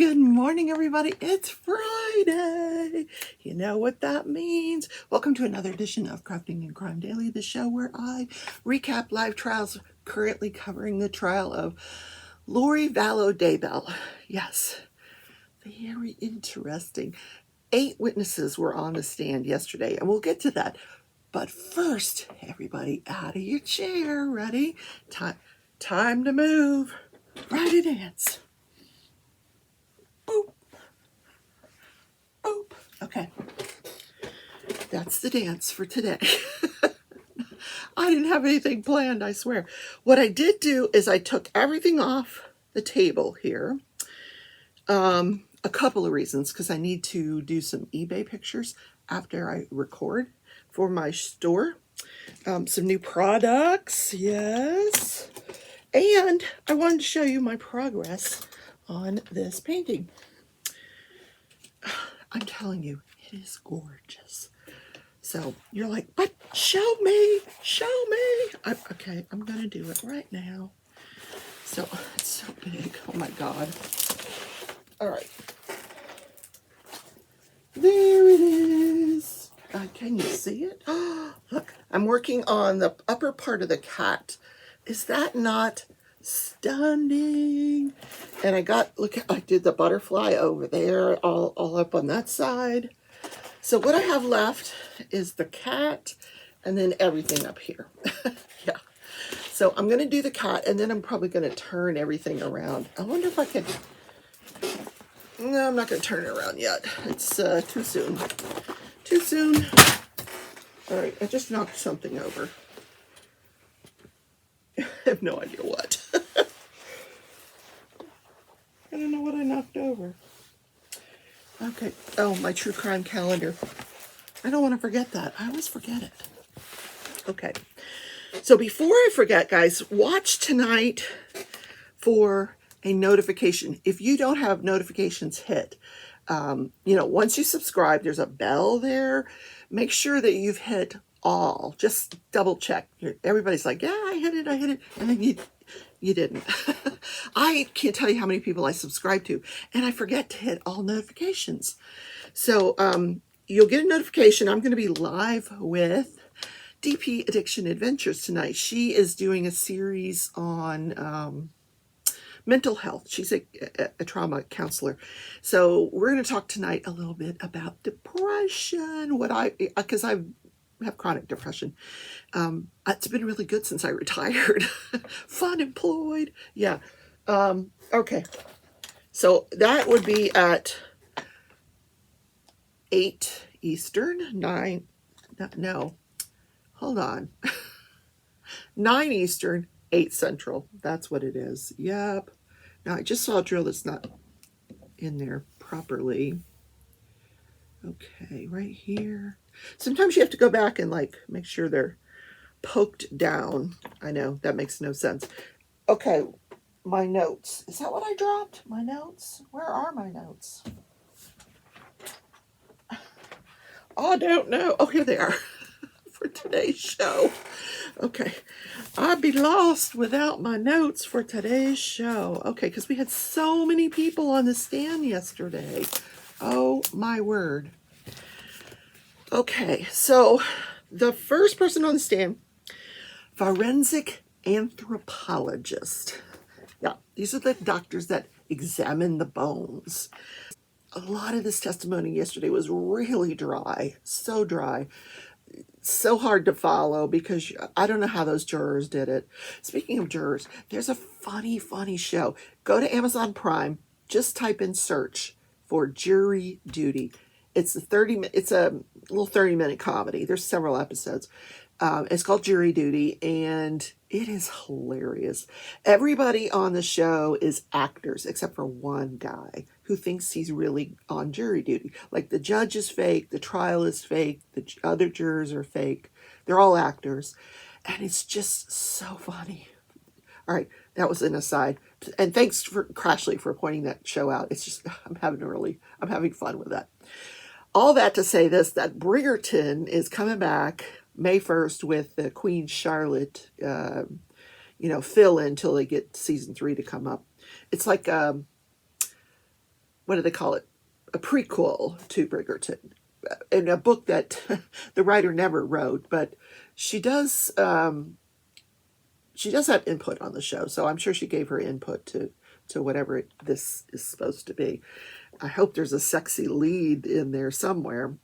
Good morning, everybody. It's Friday. You know what that means. Welcome to another edition of Crafting and Crime Daily, the show where I recap live trials, currently covering the trial of Lori Vallow Daybell. Yes, very interesting. 8 witnesses were on the stand yesterday, and we'll get to that. But first, everybody out of your chair. Ready? Time to move. Ready to dance. Boop. Boop. Okay. That's the dance for today. I didn't have anything planned, I swear. What I did do is I took everything off the table here. A couple of reasons, because I need to do some eBay pictures after I record for my store. Some new products, yes. And I wanted to show you my progress on this painting. I'm telling you, it is gorgeous. So you're like, but show me. Okay, I'm going to do it right now. So it's so big. Oh my God. All right. There it is. Can you see it? Look, I'm working on the upper part of the cat. Is that not stunning? And I did the butterfly over there, all up on that side. So what I have left is the cat and then everything up here. Yeah. So I'm going to do the cat, and then I'm probably going to turn everything around. I wonder if I can. No, I'm not going to turn it around yet. It's too soon. Too soon. All right, I just knocked something over. I have no idea what. I don't know what I knocked over. Okay. Oh, my true crime calendar. I don't want to forget that. I always forget it. Okay. So before I forget, guys, watch tonight for a notification. If you don't have notifications hit, once you subscribe, there's a bell there. Make sure that you've hit all. Just double check. Everybody's like, yeah, I hit it. And then you didn't. I can't tell you how many people I subscribe to, and I forget to hit all notifications. So you'll get a notification. I'm going to be live with DP Addiction Adventures tonight. She is doing a series on mental health. She's a trauma counselor. So we're going to talk tonight a little bit about depression, because I have chronic depression. It's been really good since I retired. Fun employed. Yeah. Okay. So that would be at 8 Eastern, 9, no, hold on. 9 Eastern, 8 Central. That's what it is. Yep. Now I just saw a drill that's not in there properly. Okay, right here. Sometimes you have to go back and make sure they're poked down. I know that makes no sense. Okay, my notes. Is that what I dropped? My notes? Where are my notes? I don't know. Oh, here they are for today's show. Okay, I'd be lost without my notes for today's show. Okay, because we had so many people on the stand yesterday. Oh, my word. Okay, so the first person on the stand, forensic anthropologist. Yeah, these are the doctors that examine the bones. A lot of this testimony yesterday was really dry, so hard to follow because I don't know how those jurors did it. Speaking of jurors, there's a funny show. Go to Amazon Prime, just type in search for Jury Duty. It's a little 30-minute comedy. There's several episodes. It's called Jury Duty, and it is hilarious. Everybody on the show is actors, except for one guy who thinks he's really on jury duty. Like, the judge is fake, the trial is fake, the other jurors are fake. They're all actors, and it's just so funny. All right, that was an aside. And thanks for Crashley for pointing that show out. It's just, I'm having fun with that. All that to say this, that Bridgerton is coming back May 1st with the Queen Charlotte, fill in until they get season 3 to come up. It's like what do they call it? A prequel to Bridgerton, in a book that the writer never wrote, but she does have input on the show, so I'm sure she gave her input to whatever this is supposed to be. I hope there's a sexy lead in there somewhere.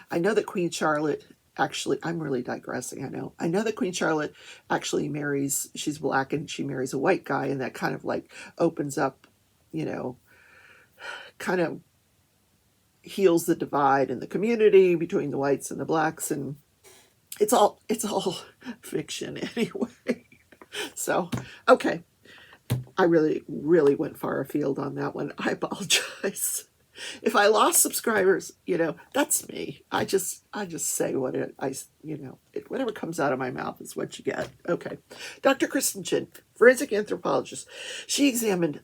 I know that Queen Charlotte actually, I'm really digressing, I know. I know that Queen Charlotte actually marries, she's black and she marries a white guy, and that kind of like opens up, you know, kind of heals the divide in the community between the whites and the blacks, and it's all fiction anyway. So, okay. I really went far afield on that one. I apologize. If I lost subscribers, you know, that's me. I just say what whatever comes out of my mouth is what you get. Okay. Dr. Kristen Chin, forensic anthropologist. She examined,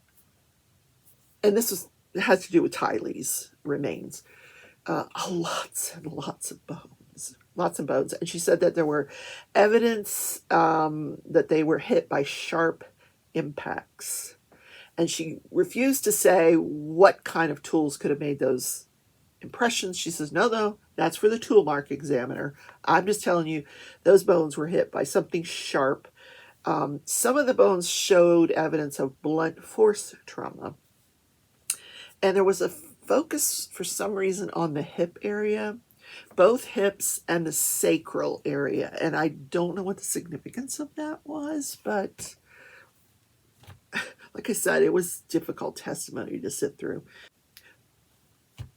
and has to do with Tylee's remains, lots and lots of bones. Lots of bones. And she said that there were evidence that they were hit by sharp impacts. And she refused to say what kind of tools could have made those impressions. She says, no, that's for the tool mark examiner. I'm just telling you, those bones were hit by something sharp. Some of the bones showed evidence of blunt force trauma. And there was a focus, for some reason, on the hip area, both hips and the sacral area. And I don't know what the significance of that was, but like I said, it was difficult testimony to sit through.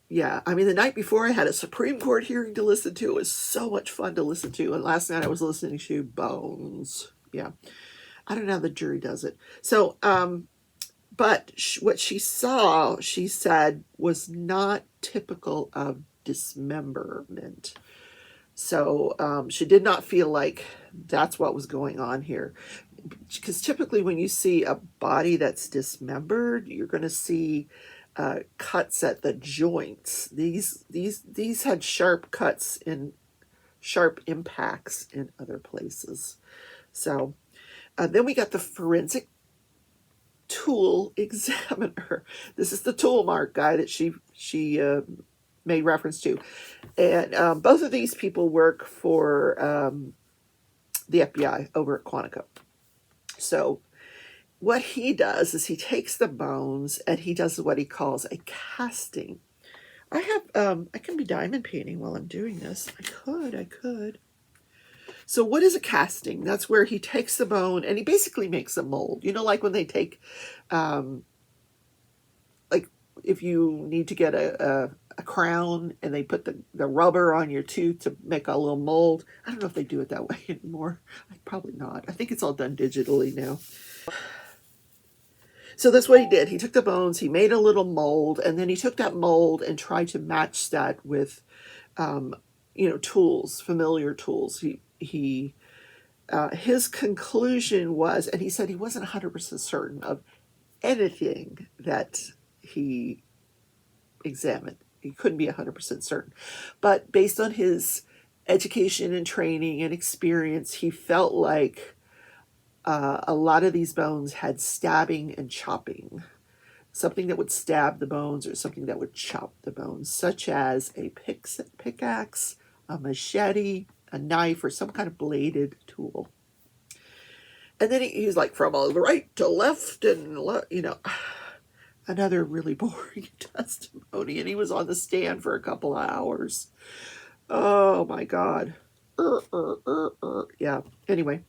Yeah, I mean, the night before I had a Supreme Court hearing to listen to. It was so much fun to listen to. And last night I was listening to bones. Yeah, I don't know how the jury does it. So, but what she saw, she said, was not typical of dismemberment. So she did not feel like that's what was going on here. Because typically when you see a body that's dismembered, you're going to see cuts at the joints. These had sharp cuts and sharp impacts in other places. So then we got the forensic tool examiner. This is the tool mark guy that she made reference to. And both of these people work for the FBI over at Quantico. So what he does is he takes the bones and he does what he calls a casting. I can be diamond painting while I'm doing this. I could. So what is a casting? That's where he takes the bone and he basically makes a mold. You know, like when they take, like if you need to get a crown and they put the rubber on your tooth to make a little mold. I don't know if they do it that way anymore. Probably not. I think it's all done digitally now. So that's what he did. He took the bones, he made a little mold, and then he took that mold and tried to match that with, tools, familiar tools. His conclusion was, and he said he wasn't 100% certain of anything that he examined. He couldn't be 100% certain. But based on his education and training and experience, he felt like a lot of these bones had stabbing and chopping. Something that would stab the bones or something that would chop the bones, such as a pickaxe, a machete, a knife, or some kind of bladed tool. And then he's like, from right to left and another really boring testimony. And he was on the stand for a couple of hours. Oh my God. Yeah. Anyway.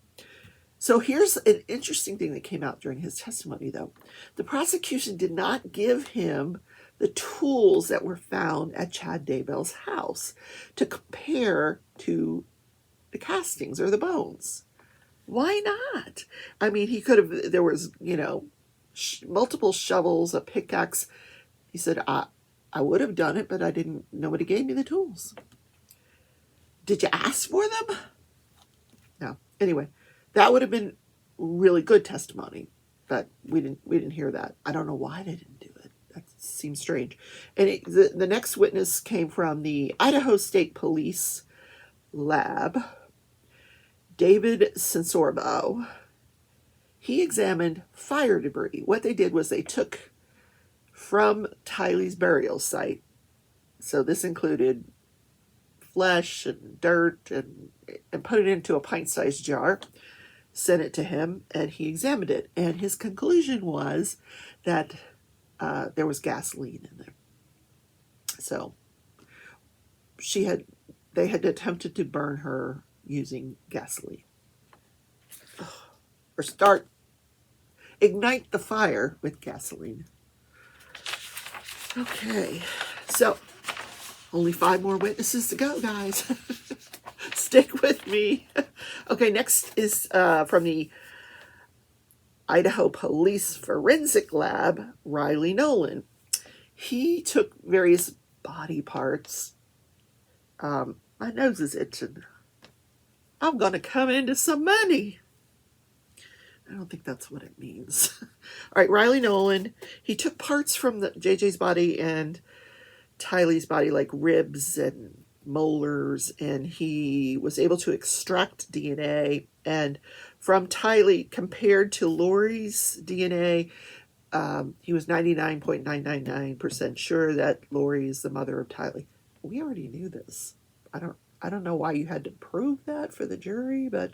So here's an interesting thing that came out during his testimony, though. The prosecution did not give him the tools that were found at Chad Daybell's house to compare to the castings or the bones. Why not? I mean, he could have, there was, multiple shovels, a pickaxe. He said, I would have done it, but nobody gave me the tools. Did you ask for them? No. Anyway. That would have been really good testimony, but we didn't hear that. I don't know why they didn't do it. That seems strange. And the next witness came from the Idaho State Police Lab, David Sensorbo. He examined fire debris. What they did was they took from Tylee's burial site. So this included flesh and dirt and put it into a pint-sized jar, sent it to him, and he examined it. And his conclusion was that there was gasoline in there. So they had attempted to burn her using gasoline. Or ignite the fire with gasoline. Okay, so only 5 more witnesses to go, guys. Stick with me. Okay, next is from the Idaho Police Forensic Lab, Riley Nolan. He took various body parts. My nose is itching. I'm going to come into some money. I don't think that's what it means. All right, Riley Nolan. He took parts from JJ's body and Tylee's body, like ribs and molars, and he was able to extract DNA. And from Tylee, compared to Lori's DNA, he was 99.999% sure that Lori is the mother of Tylee. We already knew this. I don't know why you had to prove that for the jury, but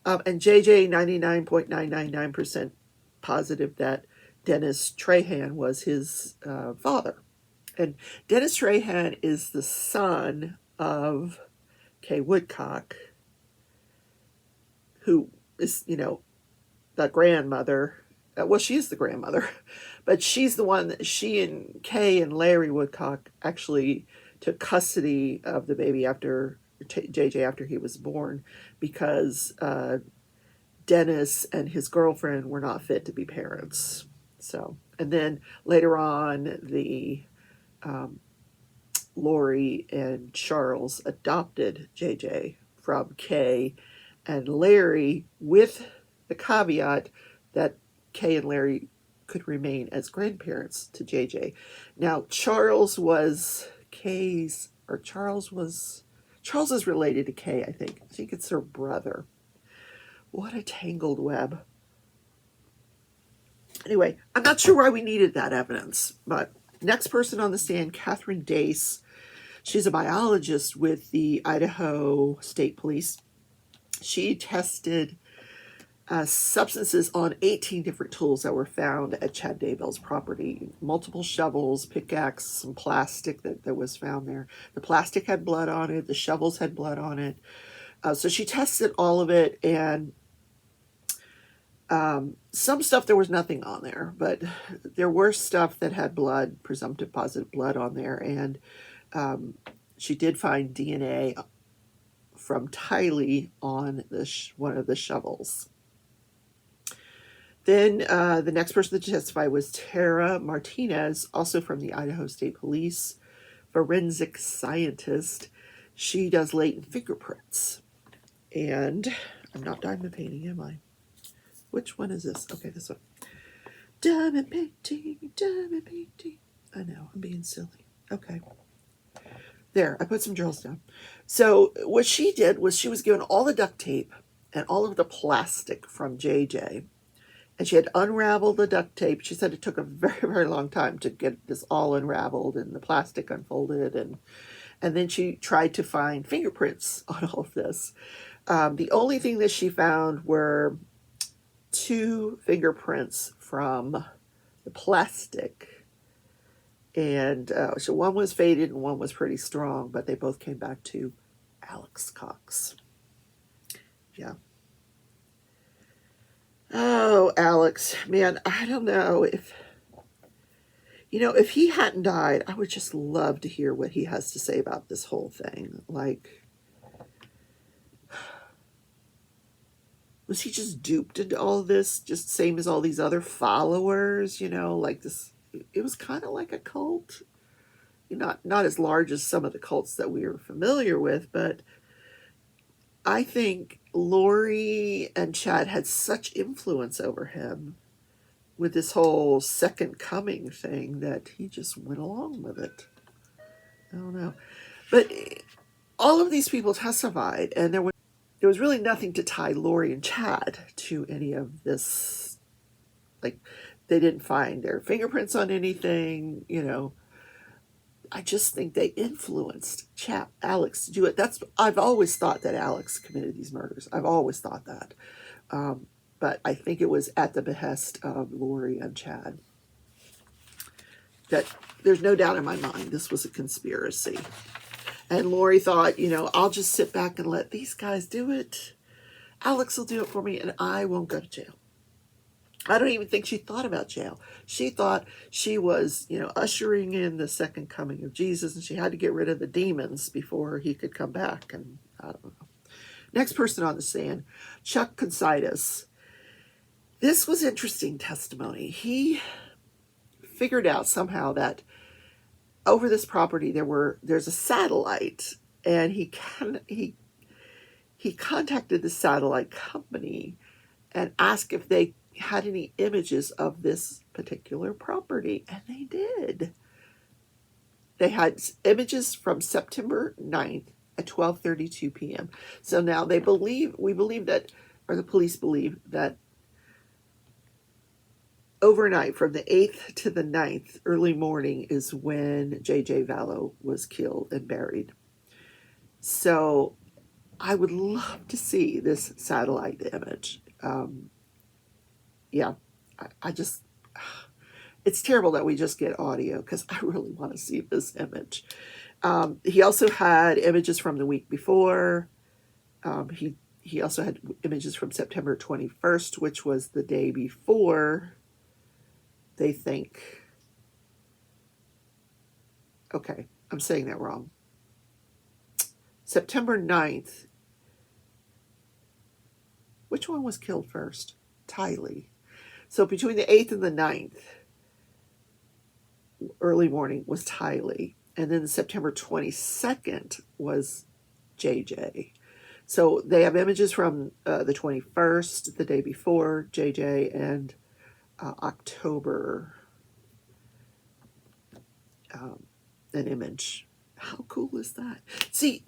and JJ 99.999% positive that Dennis Trahan was his father. And Dennis Trahan is the son of Kay Woodcock, who is, the grandmother. Well, she is the grandmother, but she's the one that she and Kay and Larry Woodcock actually took custody of the baby after JJ after he was born, because Dennis and his girlfriend were not fit to be parents. So, and then later on, the Lori and Charles adopted JJ from Kay and Larry, with the caveat that Kay and Larry could remain as grandparents to JJ. Now, Charles is related to Kay, I think. I think it's her brother. What a tangled web. Anyway, I'm not sure why we needed that evidence, but next person on the stand, Catherine Dace. She's a biologist with the Idaho State Police. She tested substances on 18 different tools that were found at Chad Daybell's property. Multiple shovels, pickaxe, some plastic that was found there. The plastic had blood on it. The shovels had blood on it. So she tested all of it, and some stuff there was nothing on there, but there were stuff that had blood, presumptive positive blood on there, and she did find DNA from Tylee on one of the shovels. Then the next person to testify was Tara Martinez, also from the Idaho State Police, forensic scientist. She does latent fingerprints. And I'm not diamond painting, am I? Which one is this? Okay, this one. Diamond painting, diamond painting. I know, I'm being silly. Okay. There, I put some drills down. So what she did was she was given all the duct tape and all of the plastic from JJ. And she had unraveled the duct tape. She said it took a very, very long time to get this all unraveled and the plastic unfolded. And then she tried to find fingerprints on all of this. The only thing that she found were 2 fingerprints from the plastic. And so one was faded and one was pretty strong, but they both came back to Alex Cox. Yeah. Oh, Alex, man, I don't know if he hadn't died, I would just love to hear what he has to say about this whole thing. Like, was he just duped into all of this, just same as all these other followers, like this? It was kind of like a cult. Not as large as some of the cults that we were familiar with, but I think Lori and Chad had such influence over him with this whole second coming thing that he just went along with it. I don't know. But all of these people testified, and there was really nothing to tie Lori and Chad to any of this. Like, they didn't find their fingerprints on anything, you know. I just think they influenced Alex to do it. I've always thought that Alex committed these murders. I've always thought that. But I think it was at the behest of Lori and Chad. That there's no doubt in my mind this was a conspiracy. And Lori thought, you know, I'll just sit back and let these guys do it. Alex will do it for me and I won't go to jail. I don't even think she thought about jail. She thought she was, you know, ushering in the second coming of Jesus, and she had to get rid of the demons before he could come back. And I don't know. Next person on the stand, Chuck Considas. This was interesting testimony. He figured out somehow that over this property there's a satellite, and he contacted the satellite company and asked if they had any images of this particular property, and they did. They had images from September 9th at 12:32 p.m. So now we believe that, or the police believe that overnight from the 8th to the 9th, early morning, is when J.J. Vallow was killed and buried. So I would love to see this satellite image. Yeah, I just, it's terrible that we just get audio because I really want to see this image. He also had images from the week before. He also had images from September 21st, which was the day before they think, okay, I'm saying that wrong. September 9th, which one was killed first? Tylee. So between the 8th and the 9th, early morning, was Tylee. And then September 22nd was JJ. So they have images from the 21st, the day before JJ, and October, an image. How cool is that? See,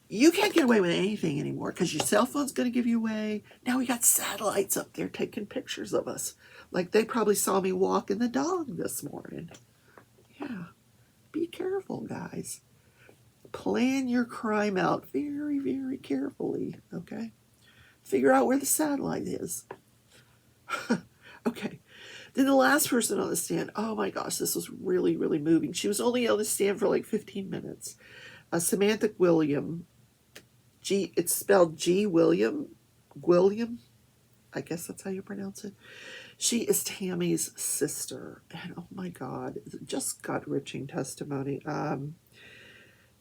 you can't get away with anything anymore because your cell phone's going to give you away. Now we got satellites up there taking pictures of us. Like they probably saw me walking the dog this morning. Yeah. Be careful, guys. Plan your crime out very, very carefully, okay? Figure out where the satellite is. Okay. Then the last person on the stand, oh my gosh, this was really, really moving. She was only on the stand for like 15 minutes. Samantha William, it's spelled G. William, I guess that's how you pronounce it. She is Tammy's sister, and oh my God, just gut-wrenching testimony.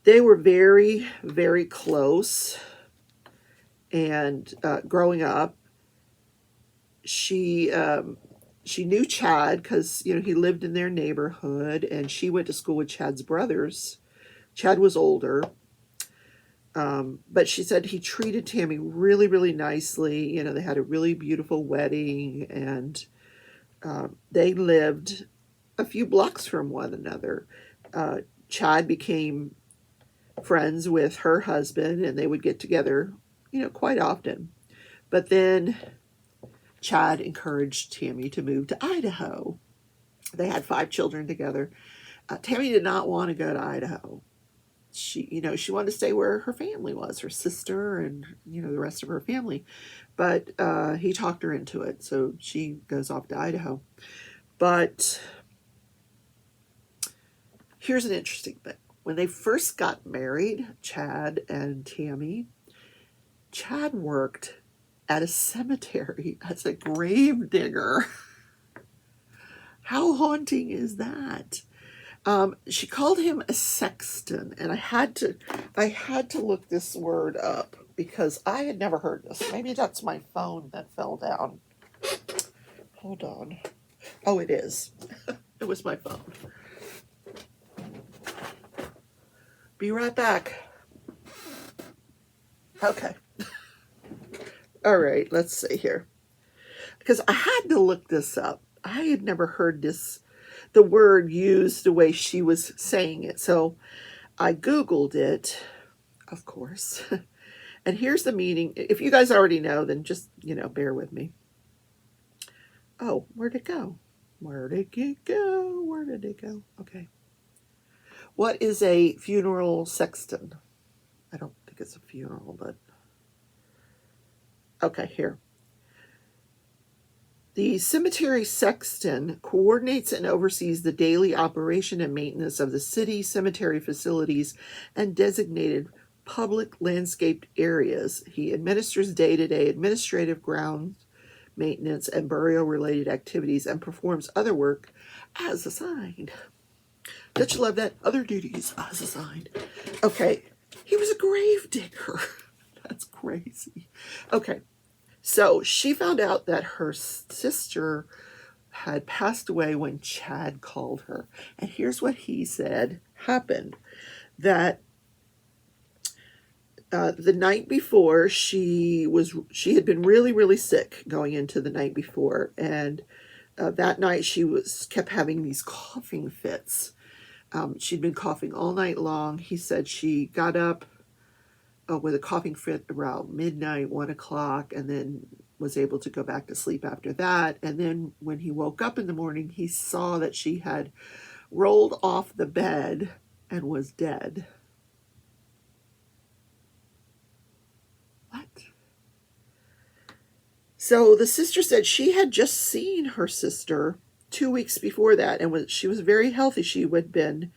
They were very, very close, and growing up, she knew Chad because, you know, he lived in their neighborhood, and she went to school with Chad's brothers. Chad was older. But she said he treated Tammy really, really nicely. You know, they had a really beautiful wedding, and they lived a few blocks from one another. Chad became friends with her husband, and they would get together, you know, quite often. But then Chad encouraged Tammy to move to Idaho. They had 5 children together. Tammy did not want to go to Idaho. She wanted to stay where her family was, her sister and, you know, the rest of her family. But he talked her into it, so she goes off to Idaho. But here's an interesting thing. When they first got married, Chad and Tammy, Chad worked at a cemetery as a grave digger. How haunting is that? She called him a sexton, and I had to look this word up because I had never heard this. Maybe that's my phone that fell down. Hold on. Oh, it is. It was my phone. Be right back. Okay. All right, let's see here. Because I had to look this up. I had never heard the word used the way she was saying it. So I Googled it, of course. And here's the meaning. If you guys already know, then just, you know, bear with me. Oh, where'd it go? Where did it go? Where did it go? Okay. What is a funeral sexton? I don't think it's a funeral, but... Okay, here. The cemetery sexton coordinates and oversees the daily operation and maintenance of the city cemetery facilities and designated public landscaped areas. He administers day-to-day administrative ground maintenance and burial-related activities and performs other work as assigned. Don't you love that? Other duties as assigned. Okay, he was a grave digger. That's crazy. Okay. So she found out that her sister had passed away when Chad called her. And here's what he said happened. That the night before, she had been really, really sick going into the night before. And that night she kept having these coughing fits. She'd been coughing all night long. He said she got up with a coughing fit around midnight, 1 o'clock, and then was able to go back to sleep after that. And then when he woke up in the morning, he saw that she had rolled off the bed and was dead. What? So the sister said she had just seen her sister 2 weeks before that, and she was very healthy. She had been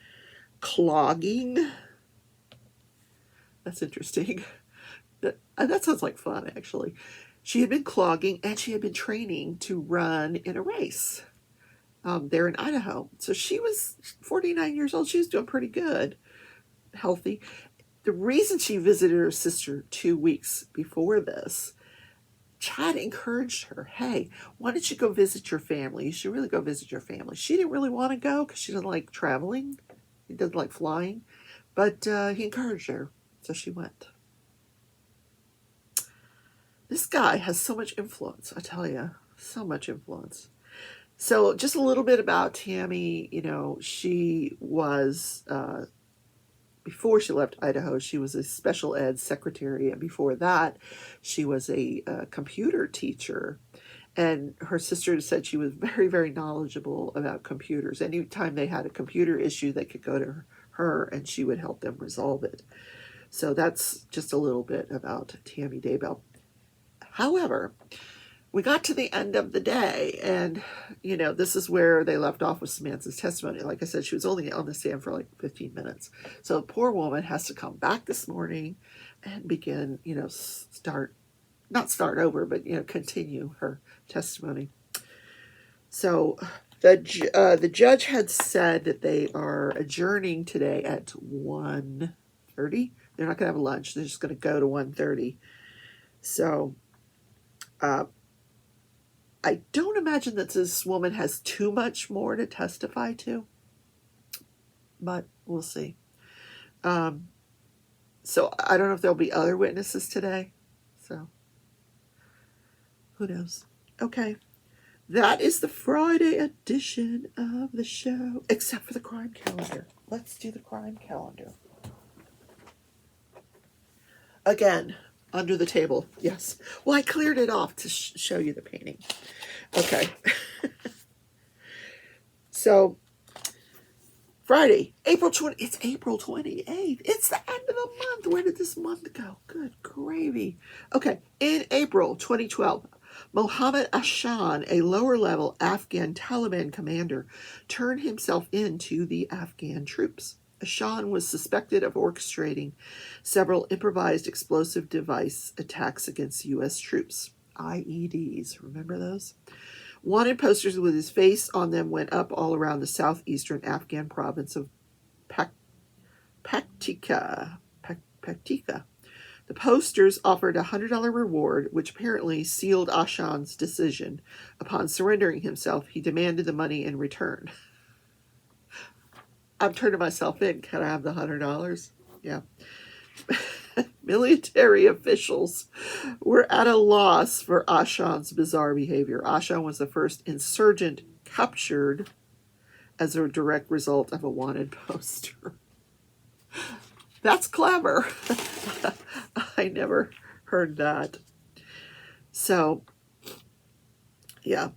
clogging. That's interesting. That sounds like fun, actually. She had been clogging, and she had been training to run in a race there in Idaho. So she was 49 years old. She was doing pretty good, healthy. The reason she visited her sister 2 weeks before this, Chad encouraged her, hey, why don't you go visit your family? You should really go visit your family. She didn't really want to go because she doesn't like traveling. She doesn't like flying. But he encouraged her. So she went. This guy has so much influence, I tell you. So much influence. So just a little bit about Tammy. You know, she was, before she left Idaho, she was a special ed secretary. And before that, she was a computer teacher. And her sister said she was very, very knowledgeable about computers. Anytime they had a computer issue, they could go to her and she would help them resolve it. So that's just a little bit about Tammy Daybell. However, we got to the end of the day, and, you know, this is where they left off with Samantha's testimony. Like I said, she was only on the stand for like 15 minutes. So the poor woman has to come back this morning and begin, you know, not start over, but, you know, continue her testimony. So the judge had said that they are adjourning today at 1:30. They're not going to have a lunch. They're just going to go to 1:30. So I don't imagine that this woman has too much more to testify to, but we'll see. So I don't know if there'll be other witnesses today. So who knows? Okay. That is the Friday edition of the show, except for the crime calendar. Let's do the crime calendar. Again, under the table, yes. Well, I cleared it off to show you the painting. Okay. So, Friday, April 20, it's April 28th. It's the end of the month. Where did this month go? Good gravy. Okay, in April 2012, Mohammed Ashan, a lower-level Afghan Taliban commander, turned himself in to the Afghan troops. Ashan was suspected of orchestrating several improvised explosive device attacks against U.S. troops. IEDs, remember those? Wanted posters with his face on them went up all around the southeastern Afghan province of Paktika. The posters offered a $100 reward, which apparently sealed Ashan's decision. Upon surrendering himself, he demanded the money in return. I'm turning myself in. Can I have the $100? Yeah. Military officials were at a loss for Ashan's bizarre behavior. Ashan was the first insurgent captured as a direct result of a wanted poster. That's clever. I never heard that. So, yeah.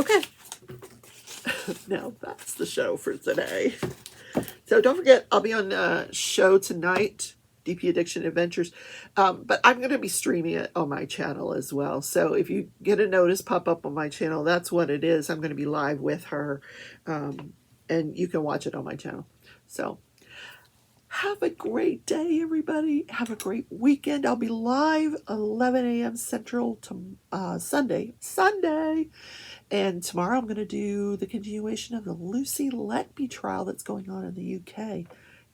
Okay. Now that's the show for today. So don't forget, I'll be on a show tonight, DP Addiction Adventures, but I'm going to be streaming it on my channel as well. So if you get a notice pop up on my channel, that's what it is. I'm going to be live with her, and you can watch it on my channel. So have a great day, everybody. Have a great weekend. I'll be live 11 a.m. Central to Sunday. And tomorrow I'm going to do the continuation of the Lucy Letby trial that's going on in the UK.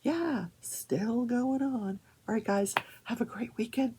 Yeah, still going on. All right, guys, have a great weekend.